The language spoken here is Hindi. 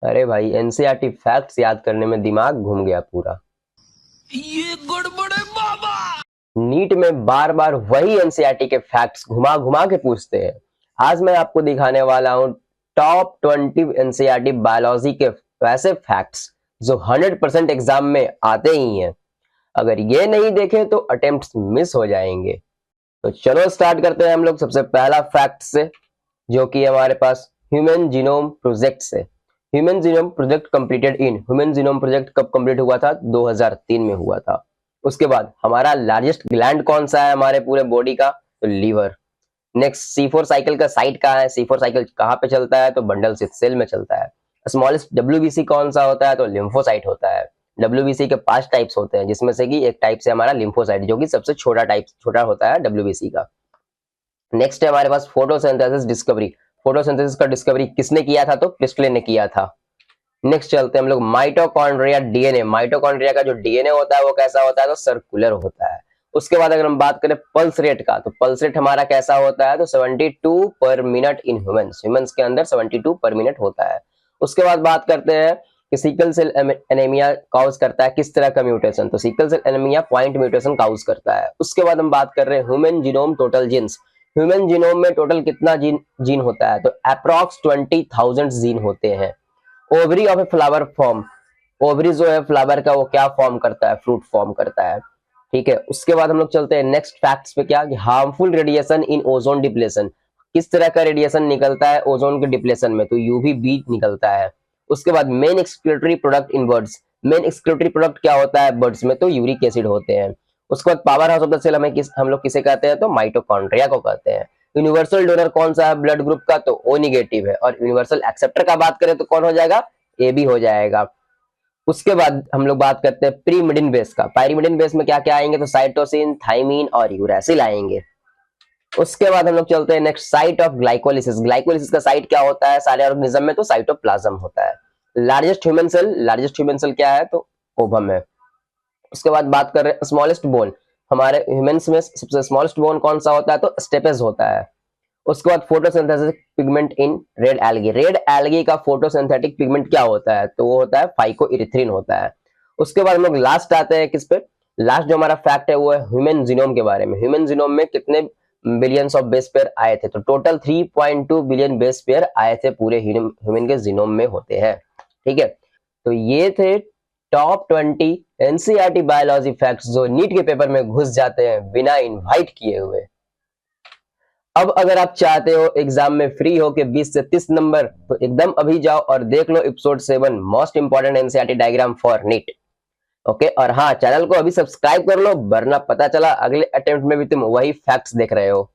अरे भाई एनसीईआरटी फैक्ट्स याद करने में दिमाग घूम गया पूरा। ये गड़बड़ है बाबा। नीट में बार बार वही एनसीईआरटी के फैक्ट्स घुमा घुमा के पूछते हैं। आज मैं आपको दिखाने वाला हूँ टॉप 20 एनसीईआरटी बायोलॉजी के वैसे फैक्ट्स जो 100% एग्जाम में आते ही हैं। अगर ये नहीं देखें तो अटेम्प्ट्स मिस हो जाएंगे। तो चलो स्टार्ट करते हैं हम लोग सबसे पहला फैक्ट से, जो कि हमारे पास ह्यूमन जीनोम प्रोजेक्ट से। Human genome project completed in human genome project कब कंप्लीट हुआ था? 2003 में हुआ था। उसके बाद हमारा लार्जेस्ट ग्लैंड कौन सा है हमारे पूरे बॉडी का? तो लीवर। नेक्स्ट, C4 साइकिल का साइट कहाँ है? C4 साइकिल कहाँ पे चलता है? तो बंडल स्थित सेल में चलता है। स्मॉलेस्ट WBC कौन सा होता है? तो लिम्फोसाइट होता है। WBC के 5 टाइप्स होते हैं, जिसमें से कि एक टाइप से हमारा लिम्फोसाइट, जो कि सबसे छोटा होता है WBC का। नेक्स्ट है हमारे पास फोटोसिंथेसिस डिस्कवरी। फोटोसिंथेसिस का डिस्कवरी किसने किया था? तो क्रिस्टले ने किया था। नेक्स्ट चलते हैं हम लोग माइटोकॉन्ड्रिया डीएनए। माइटोकॉन्ड्रिया का जो डीएनए होता है वो कैसा होता है? तो सर्कुलर होता है। उसके बाद अगर हम बात करें पल्स रेट का, तो पल्स रेट हमारा कैसा होता है? तो 72 पर मिनट इन ह्यूमंस। ह्यूमंस के अंदर 72 पर मिनट होता है। उसके बाद बात करते हैं कि सिकल सेल एनीमिया काउज करता है किस तरह का म्यूटेशन? तो sickle cell anaemia point mutation cause करता है। उसके बाद हम बात कर रहे हैं human genome total genes. Human genome में टोटल कितना जीन होता है? तो अप्रॉक्स 20,000 जीन होते हैं। Ovary of a flower form. Ovary जो है फ्लावर का, वो क्या फॉर्म करता है? फ्रूट फॉर्म करता है। ठीक है। उसके बाद हम लोग चलते हैं नेक्स्ट फैक्ट्स पे, क्या कि harmful radiation in ozone depletion. किस तरह का रेडिएशन निकलता है ओजोन के डिप्लेशन में? तो यूवीबी निकलता है। उसके बाद main excretory product in birds. Main excretory product क्या होता है बर्ड्स में? तो यूरिक एसिड होते हैं। उसके बाद power house of the cell हम लोग किसे कहते हैं? तो माइटोकॉन्ड्रिया को कहते हैं। यूनिवर्सल डोनर कौन सा है ब्लड ग्रुप का? तो ओ निगेटिव है। और यूनिवर्सल एक्सेप्टर का बात करें तो कौन हो जाएगा? ए भी हो जाएगा। उसके बाद हम लोग बात करते हैं प्रीमिडिन बेस का। पायरिमिडिन बेस में क्या क्या आएंगे? तो साइटोसिन, थाइमीन और यूरैसिल आएंगे। उसके बाद हम लोग चलते हैं next, site of glycolysis. Glycolysis का साइट क्या होता है सारे ऑर्गेनिज्म में? तो साइटोप्लाज्म होता है। लार्जेस्ट ह्यूमन सेल क्या है? तो ओवम है। उसके बाद बात कर रहे हैं स्मॉलेस्ट बोन। हमारे ह्यूमंस में सबसे स्मॉलेस्ट बोन कौन सा होता है? तो स्टेपेज होता है। उसके बाद photosynthetic pigment in red algae. Red algae का फोटोसिंथेटिक पिगमेंट क्या होता है? तो वो होता है फाइकोइरिथ्रिन होता है। उसके बाद हम लोग लास्ट आते हैं किस पे? लास्ट जो हमारा फैक्ट है वो है ह्यूमन जीनोम के बारे में। ह्यूमन जीनोम में कितने बिलियंस ऑफ बेस पेयर आए थे? तो टोटल 3.2 बिलियन बेस पेयर आए थे पूरे ह्यूमन के जीनोम में होते हैं। ठीक है। तो ये थे टॉप 20 एनसीईआरटी बायोलॉजी फैक्ट्स जो नीट के पेपर में घुस जाते हैं बिना इनवाइट किए हुए। अब अगर आप चाहते हो एग्जाम में फ्री हो के 20 से 30 नंबर, तो एकदम अभी जाओ और देख लो episode 7 most important NCERT diagram for NEET. Okay. और हाँ, चैनल को अभी सब्सक्राइब कर लो, वरना पता चला अगले अटेम्प्ट में भी तुम वही फैक्ट्स देख रहे हो।